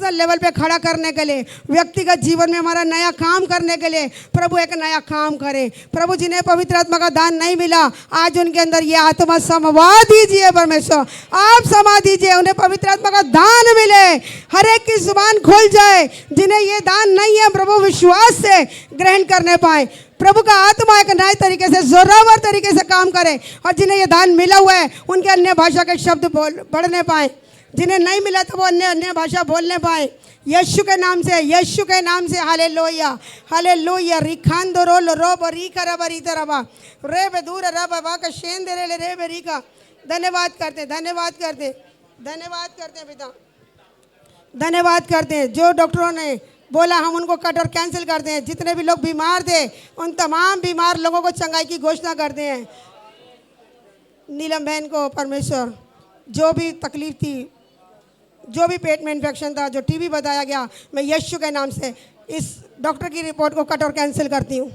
Personal level पे खड़ा करने के लिए, व्यक्तिगत जीवन में हमारा नया काम करने के लिए प्रभु एक नया काम करें। प्रभु जिन्हें पवित्र आत्मा का दान नहीं मिला, आज उनके अंदर ये आत्मा समवा दीजिए परमेश्वर, आप समा दीजिए, उन्हें पवित्र आत्मा का दान मिले, हर एक की जुबान खुल जाए। जिन्हें ये दान नहीं है प्रभु विश्वास से ग्रहण करने पाए, प्रभु का आत्मा एक नए तरीके से जोरावर तरीके से काम करे। और जिन्हें ये दान मिला हुआ है उनके अन्य भाषा के शब्द बढ़ने पाए, जिन्हें नहीं मिला तो वो अन्य भाषा बोलने पाए यीशु के नाम से, यीशु के नाम से। Hallelujah hallelujah. रिखांदो रोल रोब रीका रबा रीता रबा रे बेदूर रबा बा का शेंदे रे रे बेरीका। धन्यवाद करते, धन्यवाद करते, धन्यवाद करते पिता, धन्यवाद करते हैं। जो डॉक्टरों ने बोला हम उनको कट और कैंसिल करते हैं। जितने भी लोग बीमार थे उन तमाम बीमार लोगों को चंगाई की घोषणा करते हैं। नीलम बहन को परमेश्वर जो भी तकलीफ थी, जो भी पेट में इन्फेक्शन था, जो टीबी बताया गया, मैं यीशु के नाम से इस डॉक्टर की रिपोर्ट को कट और कैंसिल करती हूँ,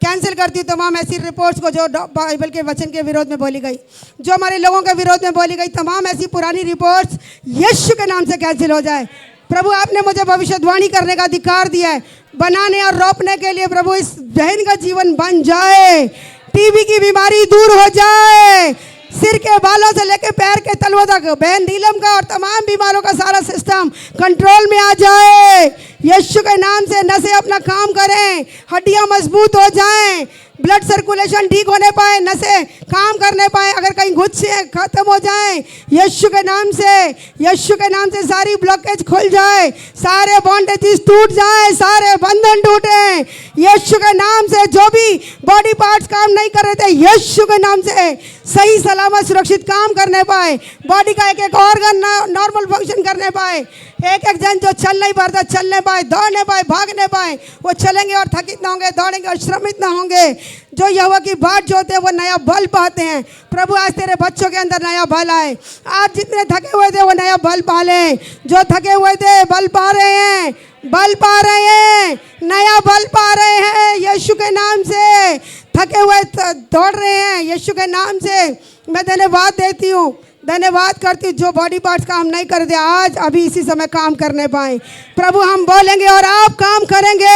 कैंसिल करती हूँ तमाम ऐसी रिपोर्ट्स को जो बाइबल के वचन के विरोध में बोली गई, जो हमारे लोगों के विरोध में बोली गई, तमाम ऐसी पुरानी रिपोर्ट्स यीशु के नाम से कैंसिल हो जाए। प्रभु आपने मुझे भविष्यवाणी करने का अधिकार दिया है, बनाने और रोपने के लिए। प्रभु इस बहन का जीवन बन जाए, टीबी की बीमारी दूर हो जाए, सिर के बालों से लेकर पैर के तलवों तक बहन नीलम का और तमाम बीमारों का सारा सिस्टम कंट्रोल में आ जाए। यीशु के नाम से नसें अपना काम करें, हड्डियां मजबूत हो जाएं, ब्लड सर्कुलेशन ठीक होने पाए, नसें काम करने पाए, अगर कहीं गुच्छे खत्म हो जाएं यीशु के नाम से, यीशु के नाम से सारी ब्लॉकेज खुल जाए, सारे बॉन्डेजेस टूट जाए, सारे बंधन टूटे यीशु के नाम से। जो भी बॉडी पार्ट्स काम नहीं कर रहे थे यीशु के नाम से सही सलामत सुरक्षित काम करने पाए, बॉडी का एक एक ऑर्गन नॉर्मल फंक्शन करने पाए, एक एक जन जो चल नहीं पाता चलने पाए, दौड़ने पाए, भागने पाए, वो चलेंगे और थकित ना होंगे, दौड़ेंगे और श्रमित ना होंगे। जो यहोवा की बाट जोते हैं वो नया बल पाते हैं। प्रभु आज तेरे बच्चों के अंदर नया बल आए, आज जितने थके हुए थे वो नया बल पा लें, जो थके हुए थे बल पा रहे हैं, बल पा रहे हैं, नया बल पा रहे हैं यीशु के नाम से। थके हुए दौड़ रहे हैं यीशु के नाम से। मैं धन्यवाद देती हूँ, धन्यवाद करती हूँ। जो बॉडी पार्ट्स काम नहीं करते आज अभी इसी समय काम करने पाए। प्रभु हम बोलेंगे और आप काम करेंगे,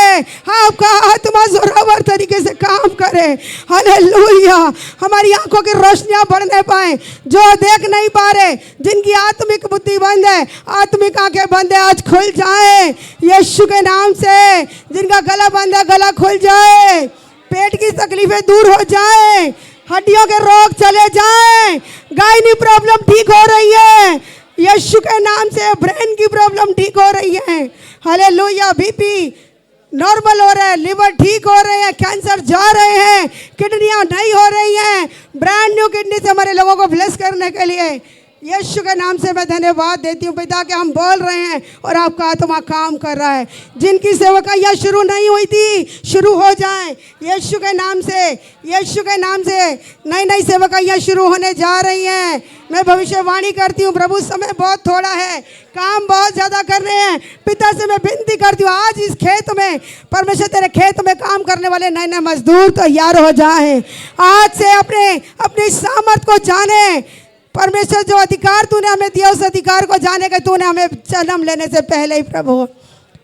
आपका आत्मा जोरावर तरीके से काम करे। हालेलुया। हमारी आंखों की रोशनियां बढ़ने पाए, जो देख नहीं पा रहे, जिनकी आत्मिक बुद्धि बंद है, आत्मिक आंखें बंद है, आज खुल जाए यीशु के नाम से। जिनका गला बंद है गला खुल जाए, पेट की तकलीफें दूर हो जाए, हड्डियों के रोग चले जाएं, गायनी प्रॉब्लम ठीक हो रही है यीशु के नाम से, ब्रेन की प्रॉब्लम ठीक हो रही है। हालेलुया। बीपी नॉर्मल हो रहा है, लिवर ठीक हो रहे हैं, कैंसर जा रहे हैं, किडनियां नहीं हो रही हैं। ब्रांड न्यू किडनी से हमारे लोगों को ब्लेस करने के लिए यीशु के नाम से मैं धन्यवाद देती हूँ पिता कि हम बोल रहे हैं और आपका आत्मा काम कर रहा है। जिनकी सेवकाइयाँ शुरू नहीं हुई थी शुरू हो जाएं यीशु के नाम से, यीशु के नाम से नई नई सेवकाइयाँ शुरू होने जा रही हैं। मैं भविष्यवाणी करती हूँ प्रभु समय बहुत थोड़ा है, काम बहुत ज़्यादा कर रहे हैं। पिता से मैं विनती करती हूँ आज इस खेत में परमेश्वर तेरे खेत में काम करने वाले नए नए मजदूर तैयार हो जाएं। आज से अपने सामर्थ को जाने परमेश्वर, जो अधिकार तूने हमें दिया उस अधिकार को जाने का। तूने हमें जन्म लेने से पहले ही प्रभु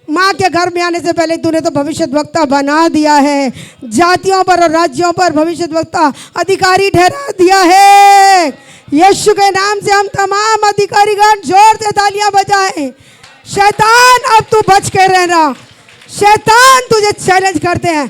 माँ के घर में आने से पहले तूने तो भविष्यद्वक्ता बना दिया है, जातियों पर और राज्यों पर भविष्यद्वक्ता अधिकारी ठहरा दिया है। यीशु के नाम से हम तमाम अधिकारीगण जोर से तालियां बजाएं। शैतान अब तू बच के रहना, शैतान तुझे चैलेंज करते हैं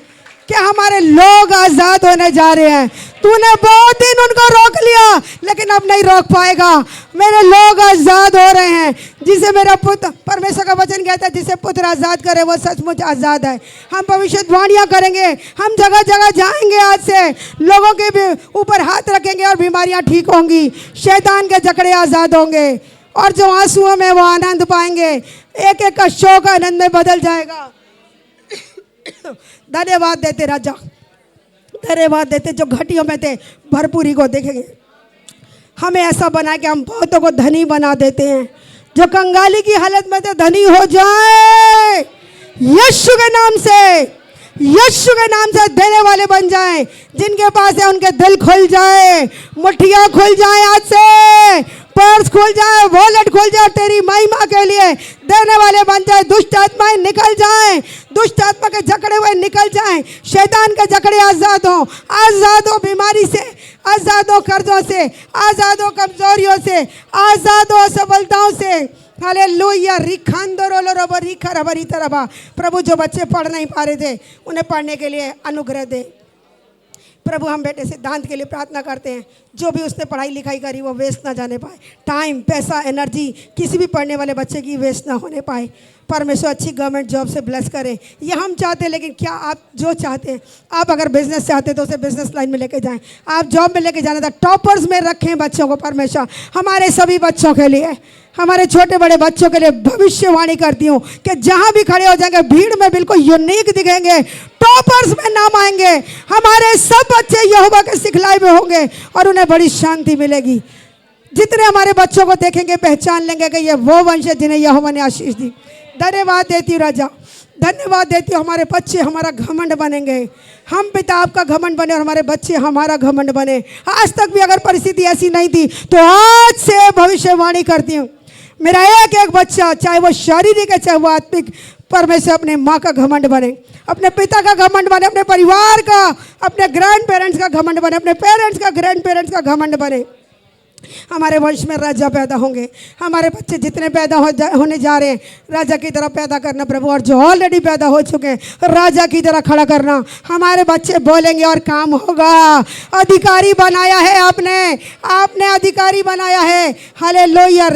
कि हमारे लोग आजाद होने जा रहे हैं। तूने बहुत दिन उनको रोक लिया लेकिन अब नहीं रोक पाएगा। मेरे लोग आजाद हो रहे हैं, जिसे मेरा पुत्र, परमेश्वर का वचन कहता है जिसे पुत्र आजाद करे वो सचमुच आजाद है। हम भविष्यवाणियां करेंगे, हम जगह जगह जाएंगे, आज से लोगों के भी ऊपर हाथ रखेंगे और बीमारियां ठीक होंगी, शैतान के जकड़े आजाद होंगे और जो आंसुओं में वो आनंद पाएंगे, एक एक का शोक आनंद में बदल जाएगा। धन्यवाद देते राजा, धन्यवाद देते जो घटियों में थे भरपूरी को देखेंगे। हमें ऐसा बना कि हम बहुतों को धनी बना देते हैं, जो कंगाली की हालत में थे धनी हो जाए यीशु के नाम से, यीशु के नाम से देने वाले बन जाएं। जिनके पास है उनके दिल खुल जाए, मुट्ठियां खुल जाएं। आज से पर्स खुल जाए, वॉलेट खुल जाए, तेरी महिमा के लिए देने वाले बन जाए। दुष्ट आत्माएं निकल जाएं, दुष्ट आत्मा के जकड़े हुए निकल जाएं, शैतान के जकड़े आजाद हो बीमारी से, आजाद हो कर्जों से, आजाद हो कमजोरियों से, आजाद हो असफलताओं से। हालेलुया। प्रभु जो बच्चे पढ़ नहीं पा रहे थे उन्हें पढ़ने के लिए अनुग्रह दे। प्रभु हम बेटे सिद्धांत के लिए प्रार्थना करते हैं, जो भी उसने पढ़ाई लिखाई करी वो वेस्ट ना जाने पाए। टाइम, पैसा, एनर्जी किसी भी पढ़ने वाले बच्चे की वेस्ट ना होने पाए। परमेश्वर अच्छी गवर्नमेंट जॉब से ब्लेस करें, ये हम चाहते हैं। लेकिन क्या आप जो चाहते हैं, आप अगर बिजनेस चाहते हैं तो उसे बिजनेस लाइन में लेके जाएं। आप जॉब में लेके जाना था, टॉपर्स में रखें बच्चों को। परमेश्वर हमारे सभी बच्चों के लिए, हमारे छोटे बड़े बच्चों के लिए भविष्यवाणी करती हूँ कि जहाँ भी खड़े हो जाएंगे भीड़ में बिल्कुल यूनिक दिखेंगे, टॉपर्स में नाम आएंगे। हमारे सब बच्चे यहोवा के सिखलाई में होंगे और उन्हें बड़ी शांति मिलेगी। जितने हमारे बच्चों को देखेंगे पहचान लेंगे कि ये वो वंश है जिन्हें यहोवा ने आशीष दी। धन्यवाद देती हूँ राजा, धन्यवाद देती हूँ। हमारे बच्चे हमारा घमंड बनेंगे, हम पिता आपका घमंड बने और हमारे बच्चे हमारा घमंड बने। आज तक भी अगर परिस्थिति ऐसी नहीं थी तो आज से भविष्यवाणी करती हूँ, मेरा एक एक बच्चा, चाहे वो शारीरिक है चाहे वो आत्मिक, परमेश्वर अपने माँ का घमंड बने, अपने पिता का घमंड बने, अपने परिवार का, अपने ग्रैंड पेरेंट्स का घमंड बने, अपने पेरेंट्स का, ग्रैंड पेरेंट्स का घमंड बने। हमारे वंश में राजा पैदा होंगे। हमारे बच्चे जितने पैदा होने जा रहे हैं राजा की तरह पैदा करना प्रभु, और जो ऑलरेडी पैदा हो चुके हैं राजा की तरह खड़ा करना। हमारे बच्चे बोलेंगे और काम होगा। अधिकारी बनाया है आपने, आपने अधिकारी बनाया है। हालेलुया।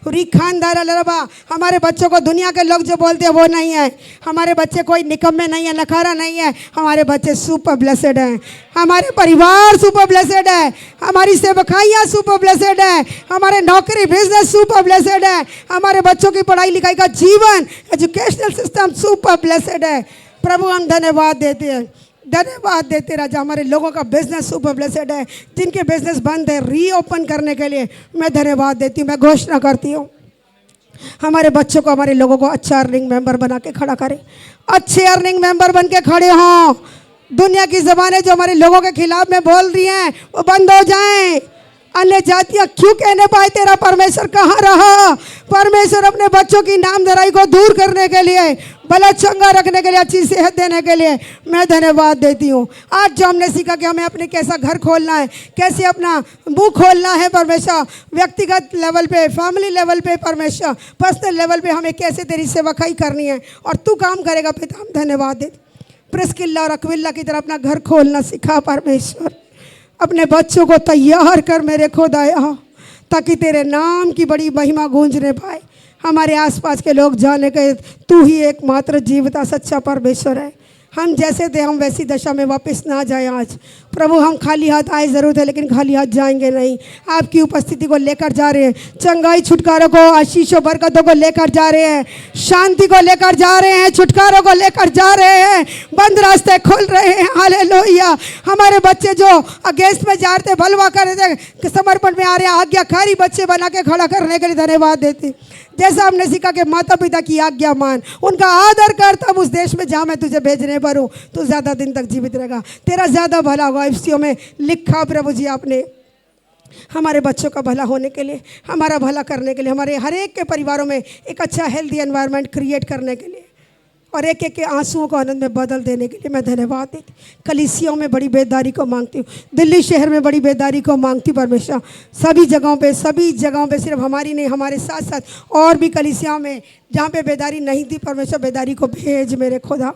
रिखानदारबा। हमारे बच्चों को दुनिया के लोग जो बोलते हैं वो नहीं है। हमारे बच्चे कोई निकम्मे नहीं है, नखारा नहीं है। हमारे बच्चे सुपर ब्लेसेड हैं, हमारे परिवार सुपर ब्लेसेड है, हमारी सेवकाइयाँ सुपर ब्लेसेड है, हमारे नौकरी बिजनेस सुपर ब्लेसेड है, हमारे बच्चों की पढ़ाई लिखाई का जीवन, एजुकेशनल सिस्टम सुपर ब्लेसेड है। प्रभु हम धन्यवाद देते हैं, धन्यवाद देते राजा। हमारे लोगों का बिजनेस सुपर ब्लेसेड है, जिनके बिजनेस बंद है रीओपन करने के लिए मैं धन्यवाद देती हूँ। मैं घोषणा करती हूँ हमारे बच्चों को, हमारे लोगों को अच्छा अर्निंग मेंबर बना के खड़ा करें, अच्छे अर्निंग मेंबर बन के खड़े हों। दुनिया की ज़बानें जो हमारे लोगों के खिलाफ में बोल रही हैं वो बंद हो जाएं। अन्य जातियाँ क्यों कहने पाए तेरा परमेश्वर कहाँ रहा। परमेश्वर अपने बच्चों की नामधराई को दूर करने के लिए, भला चंगा रखने के लिए, अच्छी सेहत देने के लिए मैं धन्यवाद देती हूँ। आज जो हमने सीखा कि हमें अपने कैसा घर खोलना है, कैसे अपना मुंह खोलना है परमेश्वर, व्यक्तिगत लेवल पे, फैमिली लेवल पे परमेश्वर, पर्सनल लेवल पे हमें कैसे तेरी सेवकाई करनी है और तू काम करेगा पिता, हम धन्यवाद देते। प्रिस्किल्ला और अक्विला की तरह अपना घर खोलना सिखा परमेश्वर। अपने बच्चों को तैयार कर मेरे खुदाया, ताकि तेरे नाम की बड़ी महिमा गूंजने पाए। हमारे आसपास के लोग जाने के तू ही एकमात्र जीवता सच्चा परमेश्वर है। हम जैसे थे हम वैसी दशा में वापस ना जाए। आज प्रभु हम खाली हाथ आए ज़रूर थे, लेकिन खाली हाथ जाएंगे नहीं। आपकी उपस्थिति को लेकर जा रहे हैं, चंगाई छुटकारों को, आशीषों बरकतों को लेकर जा रहे हैं, शांति को लेकर जा रहे हैं, छुटकारों को लेकर जा रहे हैं, बंद रास्ते खोल रहे हैं। हालेलुया। हमारे बच्चे जो अगेंस्ट में जा रहे थे, भलवा कर रहे थे, समर्पण में आ रहे हैं, आज्ञाकारी बच्चे बना के खड़ा करने के लिए धन्यवाद देती। जैसा हमने सीखा कि माता पिता की आज्ञा मान, उनका आदर कर, तब उस देश में जहाँ मैं तुझे भेजने पर हूँ तो ज़्यादा दिन तक जीवित रहेगा, तेरा ज़्यादा भला होगा। इफ्सियों में लिखा प्रभु जी आपने हमारे बच्चों का भला होने के लिए, हमारा भला करने के लिए, हमारे हर एक के परिवारों में एक अच्छा हेल्दी एनवायरनमेंट क्रिएट करने के लिए और एक एक के आंसुओं को आनंद में बदल देने के लिए मैं धन्यवाद देती। कलीसियाओं में बड़ी बेदारी को मांगती हूँ, दिल्ली शहर में बड़ी बेदारी को मांगती हूँ परमेश्वर। सभी जगहों पे सिर्फ हमारी नहीं, हमारे साथ साथ और भी कलीसियाओं में जहाँ पे बेदारी नहीं थी परमेश्वर, बेदारी को भेज मेरे खुदा।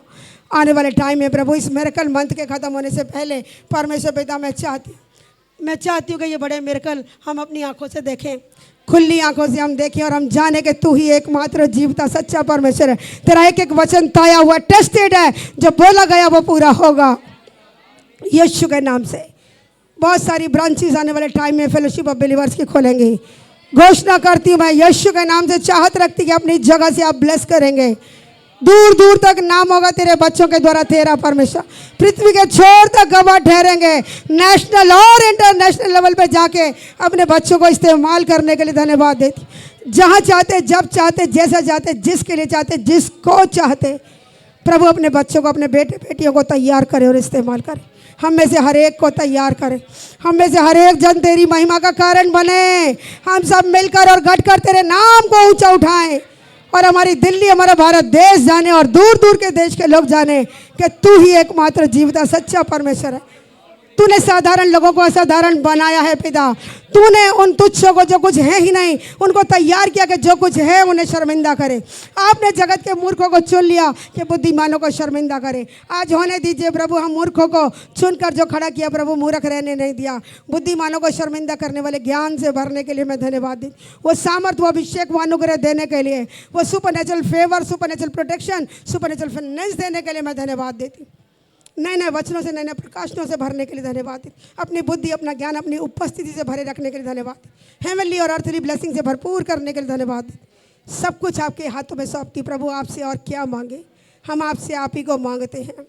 आने वाले टाइम में प्रभु इस मिरेकल मंथ के ख़त्म होने से पहले परमेश्वर पिता मैं चाहती हूँ कि ये बड़े मिरेकल हम अपनी आँखों से देखें, खुली आंखों से हम देखें और हम जाने कि तू ही एकमात्र जीवता सच्चा परमेश्वर है। तेरा एक एक वचन ताया हुआ टेस्टेड है, जो बोला गया वो पूरा होगा यीशु के नाम से। बहुत सारी ब्रांचेस आने वाले टाइम में फेलोशिप ऑफ बिलीवर्स की खोलेंगे। घोषणा करती हूँ मैं यीशु के नाम से, चाहत रखती कि अपनी जगह से आप ब्लेस करेंगे। दूर दूर तक नाम होगा तेरे बच्चों के द्वारा तेरा परमेश्वर। पृथ्वी के छोर तक गवाह ठहरेंगे। नेशनल और इंटरनेशनल लेवल पे जाके अपने बच्चों को इस्तेमाल करने के लिए धन्यवाद देती। जहाँ चाहते, जब चाहते, जैसा चाहते, जिसके लिए चाहते, जिसको चाहते, प्रभु अपने बच्चों को, अपने बेटे बेटियों को तैयार करे और इस्तेमाल करे। हम में से हर एक को तैयार करे, हम में से हर एक जन तेरी महिमा का कारण बने। हम सब मिलकर और घट कर तेरे नाम को ऊंचा उठाएं और हमारी दिल्ली, हमारा भारत देश जाने और दूर दूर के देश के लोग जाने कि तू ही एकमात्र जीवित सच्चा परमेश्वर है। तूने साधारण लोगों को असाधारण बनाया है पिता। तूने उन तुच्छों को जो कुछ है ही नहीं उनको तैयार किया कि जो कुछ है उन्हें शर्मिंदा करे। आपने जगत के मूर्खों को चुन लिया कि बुद्धिमानों को शर्मिंदा करे। आज होने दीजिए प्रभु, हम मूर्खों को चुनकर जो खड़ा किया प्रभु, मूर्ख रहने नहीं दिया। बुद्धिमानों को शर्मिंदा करने वाले ज्ञान से भरने के लिए मैं धन्यवाद दी। वो सामर्थ, वो अभिषेक, वो अनुग्रह देने के लिए, वो supernatural favour, supernatural protection, supernatural finance देने के लिए मैं धन्यवाद देती। नए नए वचनों से, नए नए प्रकाशनों से भरने के लिए धन्यवाद। अपनी बुद्धि, अपना ज्ञान अपनी उपस्थिति से भरे रखने के लिए धन्यवाद। हेवनली और अर्थली ब्लेसिंग से भरपूर करने के लिए धन्यवाद। सब कुछ आपके हाथों में सौंपती प्रभु। आपसे और क्या मांगे, हम आपसे आप ही को मांगते हैं।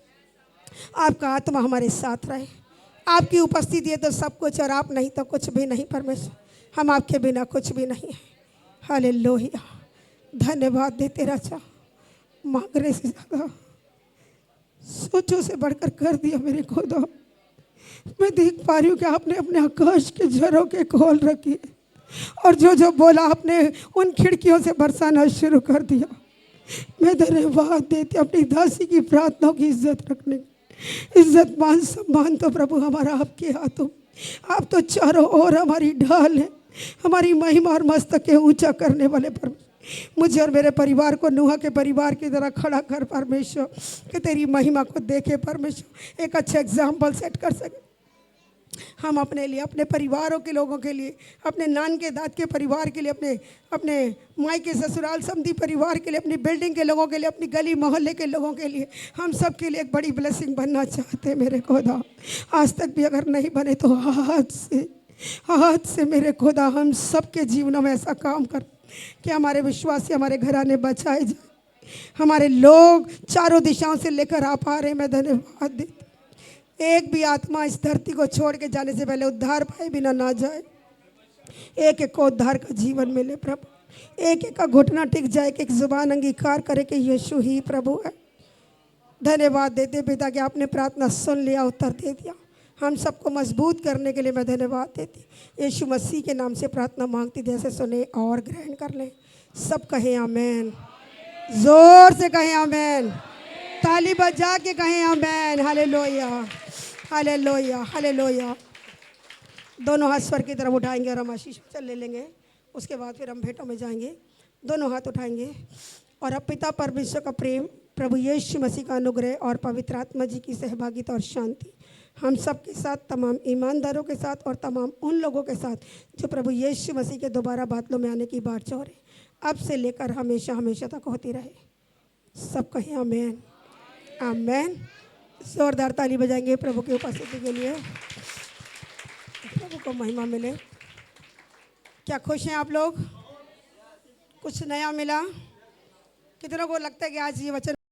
आपका आत्मा हमारे साथ रहे। आपकी उपस्थिति है तो सब कुछ, और आप नहीं तो कुछ भी नहीं परमेश्वर। हम आपके बिना कुछ भी नहीं है। हालेलुया, धन्यवाद दे तेरा चा। मांगने से ज़्यादा सोचों से बढ़कर कर दिया मेरे खुदा। मैं देख पा रही हूँ कि आपने अपने आकाश के झरोखे खोल रखी है और जो जो बोला आपने उन खिड़कियों से बरसाना शुरू कर दिया। मैं धन्यवाद देती अपनी दासी की प्रार्थनाओं की इज्जत रखने। इज्जत मान सम्मान तो प्रभु हमारा आपके हाथों। आप तो चारों ओर हमारी ढाल है, हमारी महिमा और मस्तक के ऊंचा करने वाले परमेश्वर। मुझे और मेरे परिवार को नूहा के परिवार की तरह खड़ा कर परमेश्वर, कि तेरी महिमा को देखे परमेश्वर, एक अच्छा एग्जाम्पल सेट कर सके। हम अपने लिए, अपने परिवारों के लोगों के लिए, अपने नान के दाद के परिवार के लिए, अपने माई के ससुराल समधी परिवार के लिए, अपनी बिल्डिंग के लोगों के लिए, अपनी गली मोहल्ले के लोगों के लिए, हम सब के लिए एक बड़ी ब्लेसिंग बनना चाहते हैं मेरे खुदा। आज तक भी अगर नहीं बने तो आज से मेरे खुदा हम सबके जीवनों में ऐसा काम कर कि हमारे विश्वासी, हमारे घराने बचाए जाए। हमारे लोग चारों दिशाओं से लेकर आ पा रहे। मैं धन्यवाद देती। एक भी आत्मा इस धरती को छोड़ के जाने से पहले उद्धार पाए बिना ना जाए। एक एक को उद्धार का जीवन मिले प्रभु। एक एक का घुटना टिक जाए, एक जुबान अंगीकार करे कि यीशु ही प्रभु है। धन्यवाद देते पिता कि आपने प्रार्थना सुन लिया, उत्तर दे दिया। हम सबको मजबूत करने के लिए मैं धन्यवाद देती। यीशु मसीह के नाम से प्रार्थना मांगती, जैसे सुने और ग्रहण कर लें। सब कहें आमेन। जोर से कहें आमेन। ताली बजा के कहें आमेन। Hallelujah, hallelujah, hallelujah. दोनों हाथ स्वर की तरफ उठाएंगे और हम आशीष चल ले लेंगे। उसके बाद फिर हम भेंटों में जाएंगे। दोनों हाथ उठाएंगे और अब पिता परमेश्वर का प्रेम, प्रभु यीशु मसीह का अनुग्रह और पवित्र आत्मा जी की सहभागिता और शांति हम सब के साथ, तमाम ईमानदारों के साथ और तमाम उन लोगों के साथ जो प्रभु यीशु मसीह के दोबारा बादलों में आने की बाट चाह रहे, अब से लेकर हमेशा हमेशा तक होती रहे। सब कहें आमेन, आमेन। जोरदार ताली बजाएंगे प्रभु की उपस्थिति के लिए। प्रभु को महिमा मिले। क्या खुश हैं आप लोग? कुछ नया मिला? कितनों को लगता है कि आज ये वचन